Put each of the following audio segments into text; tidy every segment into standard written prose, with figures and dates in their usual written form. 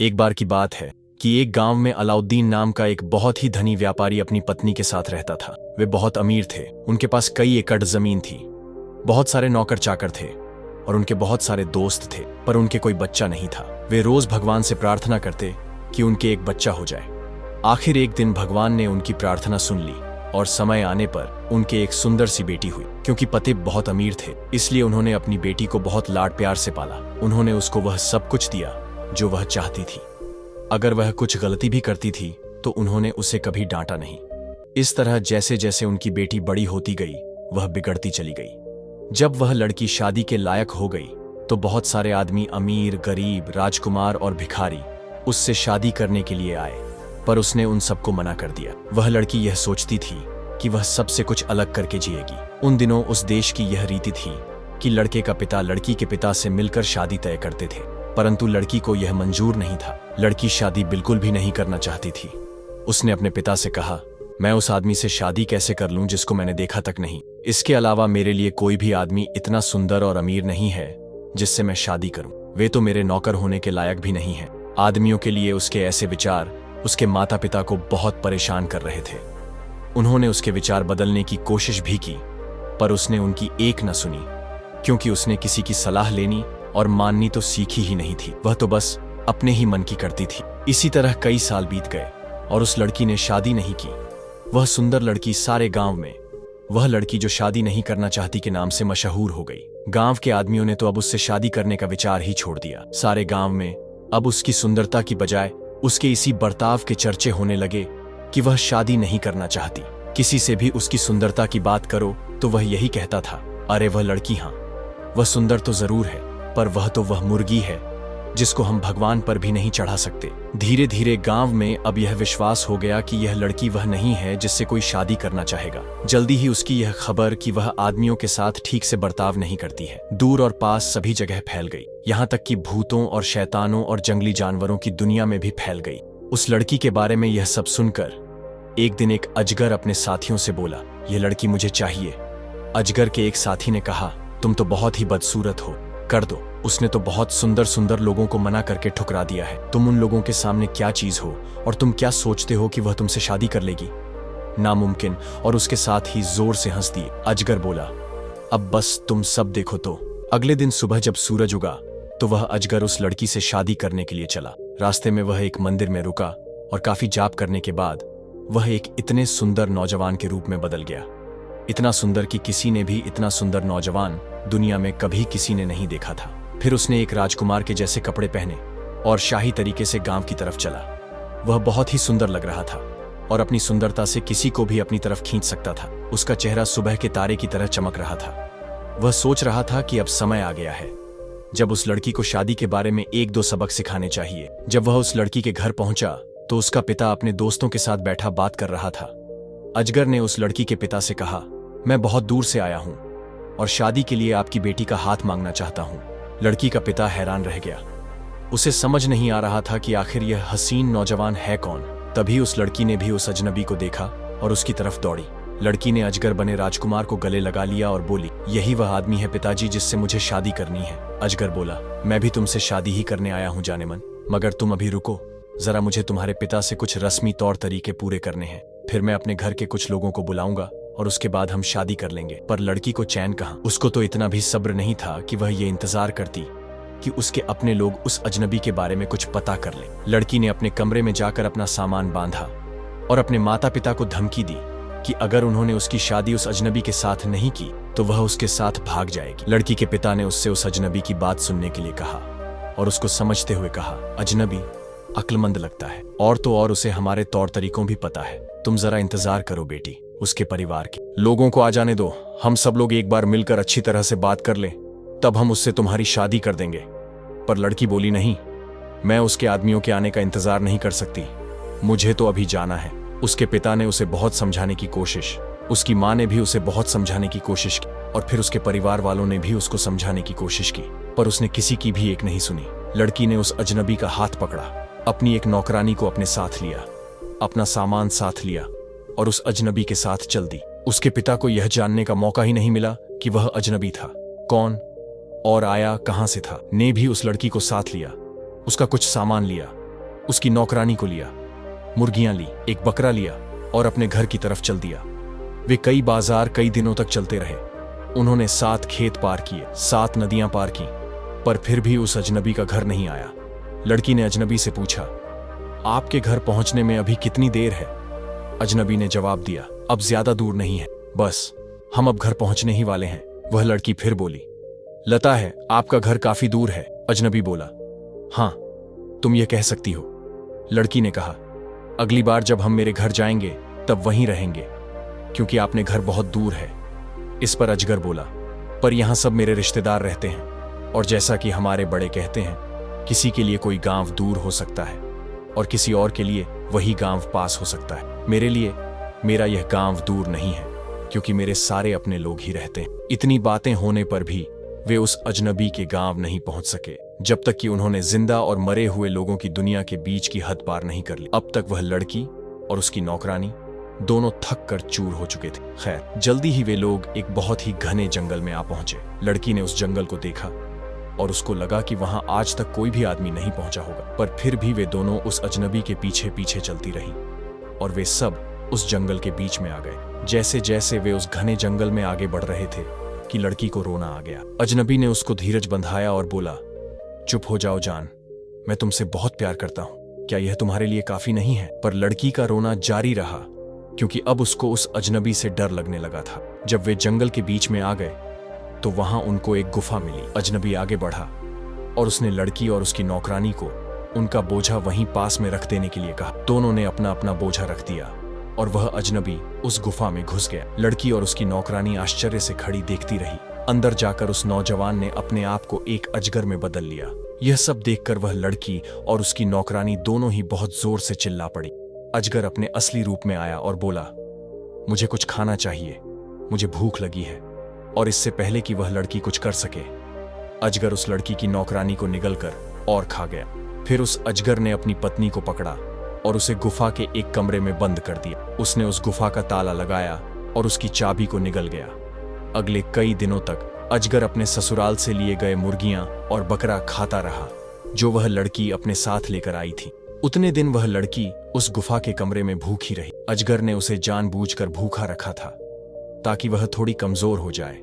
एक बार की बात है कि एक गांव में अलाउद्दीन नाम का एक बहुत ही धनी व्यापारी अपनी पत्नी के साथ रहता था। वे बहुत अमीर थे। उनके पास कई एकड़ जमीन थी, बहुत सारे नौकर चाकर थे और उनके बहुत सारे दोस्त थे, पर उनके कोई बच्चा नहीं था। वे रोज भगवान से प्रार्थना करते कि उनके एक बच्चा हो जाए। आखिर एक दिन भगवान ने उनकी प्रार्थना सुन ली और समय आने पर उनके एक सुंदर सी बेटी हुई। क्योंकि पति बहुत अमीर थे, इसलिए उन्होंने अपनी बेटी को बहुत लाड प्यार से पाला। उन्होंने उसको वह सब कुछ दिया जो वह चाहती थी। अगर वह कुछ गलती भी करती थी तो उन्होंने उसे कभी डांटा नहीं। इस तरह जैसे जैसे उनकी बेटी बड़ी होती गई, वह बिगड़ती चली गई। जब वह लड़की शादी के लायक हो गई तो बहुत सारे आदमी, अमीर, गरीब, राजकुमार और भिखारी उससे शादी करने के लिए आए, पर उसने उन सबको मना कर दिया। वह लड़की यह सोचती थी कि वह सबसे कुछ अलग करके जिएगी। उन दिनों उस देश की यह रीति थी कि लड़के का पिता लड़की के पिता से मिलकर शादी तय करते थे, परंतु लड़की को यह मंजूर नहीं था। लड़की शादी बिल्कुल भी नहीं करना चाहती थी। उसने अपने पिता से कहा, मैं उस आदमी से शादी कैसे कर लूं जिसको मैंने देखा तक नहीं। इसके अलावा मेरे लिए कोई भी आदमी इतना सुंदर और अमीर नहीं है जिससे मैं शादी करूं। वे तो मेरे नौकर होने के लायक भी नहीं है। आदमियों के लिए उसके ऐसे विचार उसके माता पिता को बहुत परेशान कर रहे थे। उन्होंने उसके विचार बदलने की कोशिश भी की, पर उसने उनकी एक न सुनी, क्योंकि उसने किसी की सलाह लेनी और माननी तो सीखी ही नहीं थी। वह तो बस अपने ही मन की करती थी। इसी तरह कई साल बीत गए और उस लड़की ने शादी नहीं की। वह सुंदर लड़की सारे गांव में, वह लड़की जो शादी नहीं करना चाहती के नाम से मशहूर हो गई। गांव के आदमियों ने तो अब उससे शादी करने का विचार ही छोड़ दिया। सारे गांव में अब उसकी सुंदरता की बजाय उसके इसी बर्ताव के चर्चे होने लगे कि वह शादी नहीं करना चाहती। किसी से भी उसकी सुंदरता की बात करो तो वह यही कहता था, अरे वह लड़की, हाँ वह सुंदर तो जरूर है, पर वह मुर्गी है जिसको हम भगवान पर भी नहीं चढ़ा सकते। धीरे धीरे गांव में अब यह विश्वास हो गया कि यह लड़की वह नहीं है जिससे कोई शादी करना चाहेगा। जल्दी ही उसकी यह खबर कि वह आदमियों के साथ ठीक से बर्ताव नहीं करती है दूर और पास सभी जगह फैल गई। यहाँ तक कि भूतों और शैतानों और जंगली जानवरों की दुनिया में भी फैल गई। उस लड़की के बारे में यह सब सुनकर एक दिन एक अजगर अपने साथियों से बोला, यह लड़की मुझे चाहिए। अजगर के एक साथी ने कहा, तुम तो बहुत ही बदसूरत हो, कर दो। उसने तो बहुत सुंदर सुंदर लोगों को मना करके ठुकरा दिया है। तुम उन लोगों के सामने क्या चीज हो और तुम क्या सोचते हो कि वह तुमसे शादी कर लेगी? नामुमकिन। और उसके साथ ही जोर से हंस दिए। अजगर बोला, अब बस तुम सब देखो। तो अगले दिन सुबह जब सूरज उगा तो वह अजगर उस लड़की से शादी करने के लिए चला। रास्ते में वह एक मंदिर में रुका और काफी जाप करने के बाद वह एक इतने सुंदर नौजवान के रूप में बदल गया। इतना सुंदर कि किसी ने भी इतना सुंदर नौजवान दुनिया में कभी किसी ने नहीं देखा था। फिर उसने एक राजकुमार के जैसे कपड़े पहने और शाही तरीके से गांव की तरफ चला। वह बहुत ही सुंदर लग रहा था और अपनी सुंदरता से किसी को भी अपनी तरफ खींच सकता था। उसका चेहरा सुबह के तारे की तरह चमक रहा था। वह सोच रहा था कि अब समय आ गया है जब उस लड़की को शादी के बारे में एक दो सबक सिखाने चाहिए। जब वह उस लड़की के घर पहुंचा तो उसका पिता अपने दोस्तों के साथ बैठा बात कर रहा था। अजगर ने उस लड़की के पिता से कहा, मैं बहुत दूर से आया हूं और शादी के लिए आपकी बेटी का हाथ मांगना चाहता हूं। लड़की का पिता हैरान रह गया। उसे समझ नहीं आ रहा था कि आखिर यह हसीन नौजवान है कौन। तभी उस लड़की ने भी उस अजनबी को देखा और उसकी तरफ दौड़ी। लड़की ने अजगर बने राजकुमार को गले लगा लिया और बोली, यही वह आदमी है पिताजी जिससे मुझे शादी करनी है। अजगर बोला, मैं भी तुमसे शादी ही करने आया हूं जाने मन, मगर तुम अभी रुको जरा, मुझे तुम्हारे पिता से कुछ रस्मी तौर तरीके पूरे करने हैं। फिर मैं अपने घर के कुछ लोगों को बुलाऊंगा और उसके बाद हम शादी कर लेंगे। पर लड़की को चैन कहां। उसको तो इतना भी सब्र नहीं था कि वह ये इंतजार करती कि उसके अपने लोग उस अजनबी के बारे में कुछ पता कर लें। लड़की ने अपने कमरे में जाकर अपना सामान बांधा और अपने माता पिता को धमकी दी कि अगर उन्होंने उसकी शादी उस अजनबी के साथ नहीं की तो वह उसके साथ भाग जाएगी। लड़की के पिता ने उससे उस अजनबी की बात सुनने के लिए कहा और उसको समझते हुए कहा, अजनबी अक्लमंद लगता है और तो और उसे हमारे तौर तरीकों भी पता है। तुम जरा इंतजार करो बेटी, उसके परिवार के लोगों को आ जाने दो। हम सब लोग एक बार मिलकर अच्छी तरह से बात कर लें, तब हम उससे तुम्हारी शादी कर देंगे। पर लड़की बोली, नहीं, मैं उसके आदमियों के आने का इंतजार नहीं कर सकती, मुझे तो अभी जाना है। उसके पिता ने उसे बहुत समझाने की कोशिश, उसकी माँ ने भी उसे बहुत समझाने की कोशिश की और फिर उसके परिवार वालों ने भी उसको समझाने की कोशिश की, पर उसने किसी की भी एक नहीं सुनी। लड़की ने उस अजनबी का हाथ पकड़ा, अपनी एक नौकरानी को अपने साथ लिया, अपना सामान साथ लिया और उस अजनबी के साथ चल दी। उसके पिता को यह जानने का मौका ही नहीं मिला कि वह अजनबी था कौन और आया कहां से था। ने भी उस लड़की को साथ लिया, उसका कुछ सामान लिया उसकी नौकरानी को लिया, मुर्गियां ली, एक बकरा लिया और अपने घर की तरफ चल दिया। वे कई बाजार कई दिनों तक चलते रहे। उन्होंने 7 खेत पार किए, 7 नदियां पार की, पर फिर भी उस अजनबी का घर नहीं आया। लड़की ने अजनबी से पूछा, आपके घर पहुंचने में अभी कितनी देर है? अजनबी ने जवाब दिया, अब ज्यादा दूर नहीं है, बस हम अब घर पहुंचने ही वाले हैं। वह लड़की फिर बोली, लता है, आपका घर काफी दूर है। अजनबी बोला, हाँ, तुम ये कह सकती हो। लड़की ने कहा, अगली बार जब हम मेरे घर जाएंगे तब वहीं रहेंगे, क्योंकि आपने घर बहुत दूर है। इस पर अजगर बोला, पर यहां सब मेरे रिश्तेदार रहते हैं, और जैसा कि हमारे बड़े कहते हैं, किसी के लिए कोई गांव दूर हो सकता है और किसी और के लिए वही गांव पास हो सकता है। मेरे लिए मेरा यह गांव दूर नहीं है, क्योंकि मेरे सारे अपने लोग ही रहते हैं। इतनी बातें होने पर भी वे उस अजनबी के गांव नहीं पहुंच सके, जब तक कि उन्होंने जिंदा और मरे हुए लोगों की दुनिया के बीच की हद पार नहीं कर ली। अब तक वह लड़की और उसकी नौकरानी दोनों थक कर चूर हो चुके थे। खैर, जल्दी ही वे लोग एक बहुत ही घने जंगल में आ पहुंचे। लड़की ने उस जंगल को देखा और उसको लगा कि वहां आज तक कोई भी आदमी नहीं पहुंचा होगा, पर फिर भी वे दोनों उस अजनबी के पीछे पीछे चलती रही और वे सब उस जंगल के बीच में आ गए। जैसे जैसे वे उस घने जंगल में आगे बढ़ रहे थे कि लड़की को रोना आ गया। अजनबी ने उसको धीरज बंधाया और बोला, चुप हो जाओ जान, मैं तुमसे बहुत प्यार करता हूं, क्या यह तुम्हारे लिए काफी नहीं है? पर लड़की का रोना जारी रहा, क्योंकि अब उसको उस अजनबी से डर लगने लगा था। जब वे जंगल के बीच में आ गए तो वहां उनको एक गुफा मिली। अजनबी आगे बढ़ा और उसने लड़की और उसकी नौकरानी को उनका बोझा वहीं पास में रख देने के लिए कहा। दोनों ने अपना अपना बोझा रख दिया और वह अजनबी उस गुफा में घुस गया। लड़की और उसकी नौकरानी आश्चर्य से खड़ी देखती रही। अंदर जाकर उस नौजवान ने अपने आप को एक अजगर में बदल लिया। यह सब देखकर वह लड़की और उसकी नौकरानी दोनों ही बहुत जोर से चिल्ला पड़ी। अजगर अपने असली रूप में आया और बोला, मुझे कुछ खाना चाहिए, मुझे भूख लगी है। और इससे पहले कि वह लड़की कुछ कर सके, अजगर उस लड़की की नौकरानी को निगलकर और खा गया। फिर उस अजगर ने अपनी पत्नी को पकड़ा और उसे गुफा के एक कमरे में बंद कर दिया। उसने उस गुफा का ताला लगाया और उसकी चाबी को निगल गया। अगले कई दिनों तक अजगर अपने ससुराल से लिए गए मुर्गियां और बकरा खाता रहा, जो वह लड़की अपने साथ लेकर आई थी। उतने दिन वह लड़की उस गुफा के कमरे में भूखी रही। अजगर ने उसे जानबूझकर भूखा रखा था ताकि वह थोड़ी कमजोर हो जाए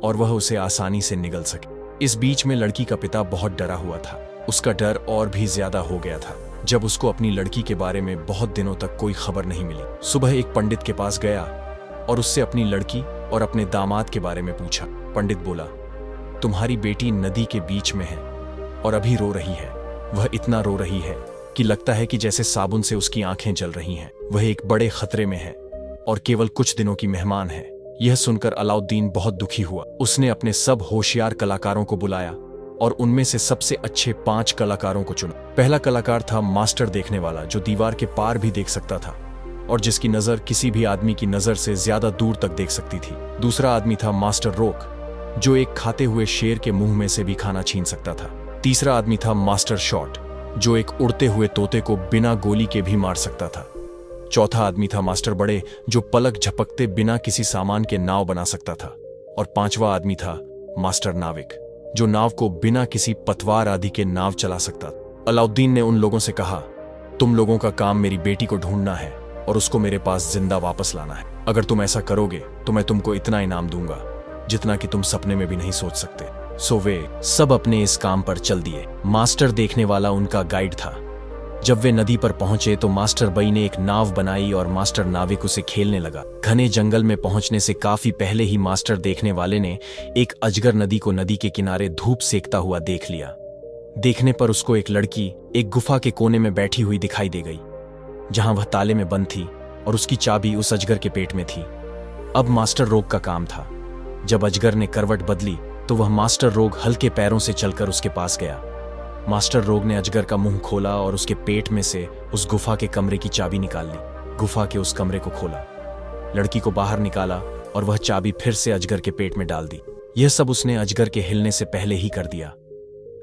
और वह उसे आसानी से निगल सके। इस बीच में लड़की का पिता बहुत डरा हुआ था। उसका डर और भी ज्यादा हो गया था जब उसको अपनी लड़की के बारे में बहुत दिनों तक कोई खबर नहीं मिली। सुबह एक पंडित के पास गया और उससे अपनी लड़की और अपने दामाद के बारे में पूछा। पंडित बोला, तुम्हारी बेटी नदी के बीच में है और अभी रो रही है। वह इतना रो रही है कि लगता है कि जैसे साबुन से उसकी आंखें जल रही हैं। वह एक बड़े खतरे में है और केवल कुछ दिनों की मेहमान है। यह सुनकर अलाउद्दीन बहुत दुखी हुआ। उसने अपने सब होशियार कलाकारों को बुलाया और उनमें से सबसे अच्छे 5 कलाकारों को चुना। पहला कलाकार था मास्टर देखने वाला, जो दीवार के पार भी देख सकता था और जिसकी नजर किसी भी आदमी की नजर से ज्यादा दूर तक देख सकती थी। दूसरा आदमी था मास्टर रोक, जो एक खाते हुए शेर के मुंह में से भी खाना छीन सकता था। तीसरा आदमी था मास्टर शॉट, जो एक उड़ते हुए तोते को बिना गोली के भी मार सकता था। चौथा आदमी था मास्टर बड़े, जो पलक झपकते बिना किसी सामान के नाव बना सकता था। और 5वां आदमी था मास्टर नाविक, जो नाव को बिना किसी पतवार आदि के नाव चला सकता था। अलाउद्दीन ने उन लोगों से कहा, तुम लोगों का काम मेरी बेटी को ढूंढना है और उसको मेरे पास जिंदा वापस लाना है। अगर तुम ऐसा करोगे तो मैं तुमको इतना इनाम दूंगा जितना कि तुम सपने में भी नहीं सोच सकते। सो वे सब अपने इस काम पर चल दिए। मास्टर देखने वाला उनका गाइड था। जब वे नदी पर पहुंचे तो मास्टर बई ने एक नाव बनाई और मास्टर नाविक उसे खेलने लगा। घने जंगल में पहुंचने से काफी पहले ही मास्टर देखने वाले ने एक अजगर नदी को नदी के किनारे धूप सेकता हुआ देख लिया। देखने पर उसको एक लड़की एक गुफा के कोने में बैठी हुई दिखाई दे गई, जहां वह ताले में बंद थी और उसकी चाबी उस अजगर के पेट में थी। अब मास्टर रोग का काम था। जब अजगर ने करवट बदली तो वह मास्टर रोग हल्के पैरों से चलकर उसके पास गया। मास्टर रोग ने अजगर का मुंह खोला और उसके पेट में से उस गुफा के कमरे की चाबी निकाल ली। गुफा के उस कमरे को खोला, लड़की को बाहर निकाला और वह चाबी फिर से अजगर के पेट में डाल दी। यह सब उसने अजगर के हिलने से पहले ही कर दिया।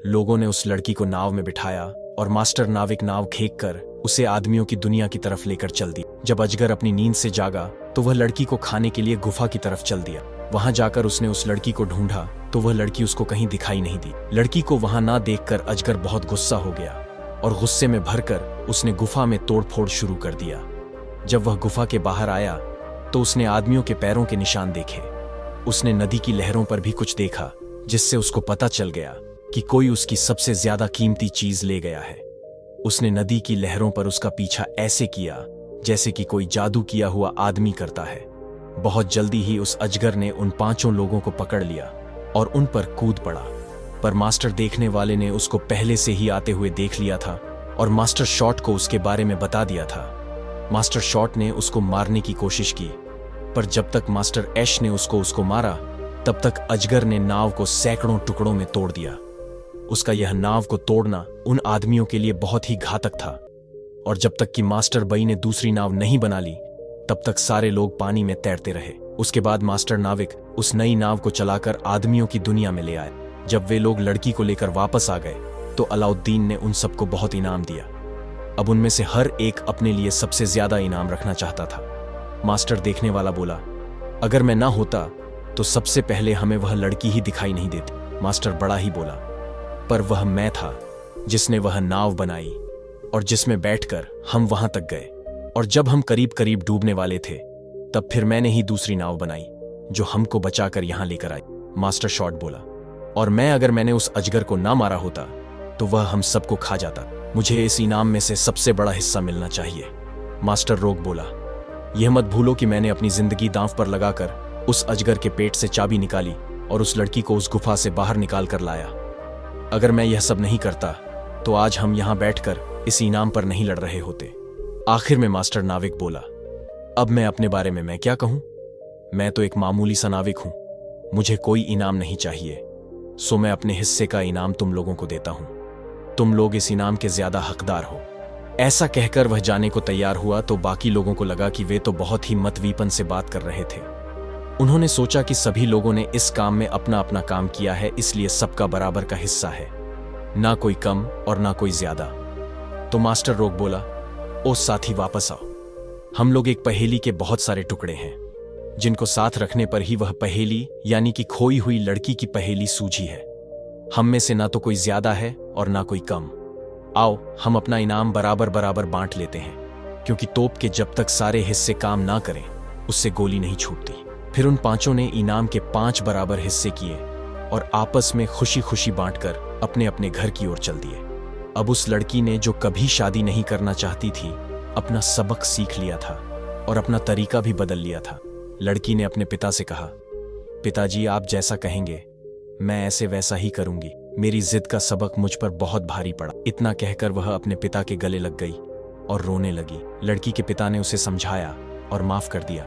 लोगों ने उस लड़की को नाव में बिठाया और मास्टर नाविक नाव खींच कर उसे आदमियों की दुनिया की तरफ लेकर चल दी। जब अजगर अपनी नींद से जागा तो वह लड़की को खाने के लिए गुफा की तरफ चल दिया। वहां जाकर उसने उस लड़की को ढूंढा तो वह लड़की उसको कहीं दिखाई नहीं दी। लड़की को वहां ना देखकर अजगर बहुत गुस्सा हो गया और गुस्से में भरकर उसने गुफा में तोड़फोड़ शुरू कर दिया। जब वह गुफा के बाहर आया तो उसने आदमियों के पैरों के निशान देखे। उसने नदी की लहरों पर भी कुछ देखा, जिससे उसको पता चल गया कि कोई उसकी सबसे ज्यादा कीमती चीज ले गया है। उसने नदी की लहरों पर उसका पीछा ऐसे किया जैसे कि कोई जादू किया हुआ आदमी करता है। बहुत जल्दी ही उस अजगर ने उन 5 लोगों को पकड़ लिया और उन पर कूद पड़ा। पर मास्टर देखने वाले ने उसको पहले से ही आते हुए देख लिया था और मास्टर शॉट को उसके बारे में बता दिया था। मास्टर शॉट ने उसको मारने की कोशिश की, पर जब तक मास्टर ऐश ने उसको मारा तब तक अजगर ने नाव को सैकड़ों टुकड़ों में तोड़ दिया। उसका यह नाव को तोड़ना उन आदमियों के लिए बहुत ही घातक था, और जब तक कि मास्टर बई ने दूसरी नाव नहीं बना ली तब तक सारे लोग पानी में तैरते रहे। उसके बाद मास्टर नाविक उस नई नाव को चलाकर आदमियों की दुनिया में ले आए। जब वे लोग लड़की को लेकर वापस आ गए तो अलाउद्दीन ने उन सबको बहुत इनाम दिया। अब उनमें से हर एक अपने लिए सबसे ज्यादा इनाम रखना चाहता था। मास्टर देखने वाला बोला, अगर मैं ना होता तो सबसे पहले हमें वह लड़की ही दिखाई नहीं देती। मास्टर बड़ा ही बोला, पर वह मैं था जिसने वह नाव बनाई और जिसमें बैठकर हम वहां तक गए, और जब हम करीब करीब डूबने वाले थे तब फिर मैंने ही दूसरी नाव बनाई जो हमको बचाकर यहां लेकर आई। मास्टर शॉट बोला, और अगर मैंने उस अजगर को ना मारा होता तो वह हम सबको खा जाता। मुझे इस इनाम में से सबसे बड़ा हिस्सा मिलना चाहिए। मास्टर रोग बोला, यह मत भूलो कि मैंने अपनी जिंदगी दांव पर लगाकर उस अजगर के पेट से चाबी निकाली और उस लड़की को उस गुफा से बाहर निकाल कर लाया। अगर मैं यह सब नहीं करता तो आज हम यहां बैठकर इस इनाम पर नहीं लड़ रहे होते। आखिर में मास्टर नाविक बोला, अब मैं अपने बारे में मैं क्या कहूं? मैं तो एक मामूली सा नाविक हूं, मुझे कोई इनाम नहीं चाहिए, सो मैं अपने हिस्से का इनाम तुम लोगों को देता हूं। तुम लोग इस इनाम के ज्यादा हकदार हो। ऐसा कहकर वह जाने को तैयार हुआ तो बाकी लोगों को लगा कि वे तो बहुत ही मतवीपन से बात कर रहे थे। उन्होंने सोचा कि सभी लोगों ने इस काम में अपना अपना काम किया है, इसलिए सबका बराबर का हिस्सा है, ना कोई कम और ना कोई ज्यादा। तो मास्टर रोग बोला, ओ साथी वापस आओ। हम लोग एक पहेली के बहुत सारे टुकड़े हैं जिनको साथ रखने पर ही वह पहेली यानी कि खोई हुई लड़की की पहेली सूझी है। हम में से ना तो कोई ज्यादा है और ना कोई कम। आओ हम अपना इनाम बराबर बराबर बांट लेते हैं, क्योंकि तोप के जब तक सारे हिस्से काम ना करें उससे गोली नहीं छूटती। फिर उन 5 ने इनाम के 5 बराबर हिस्से किए और आपस में खुशी खुशी बांटकर अपने अपने घर की ओर चल दिए। अब उस लड़की ने जो कभी शादी नहीं करना चाहती थी अपना सबक सीख लिया था और अपना तरीका भी बदल लिया था। लड़की ने अपने पिता से कहा, पिताजी आप जैसा कहेंगे मैं ऐसे वैसा ही करूंगी। मेरी जिद का सबक मुझ पर बहुत भारी पड़ा। इतना कहकर वह अपने पिता के गले लग गई और रोने लगी। लड़की के पिता ने उसे समझाया और माफ कर दिया।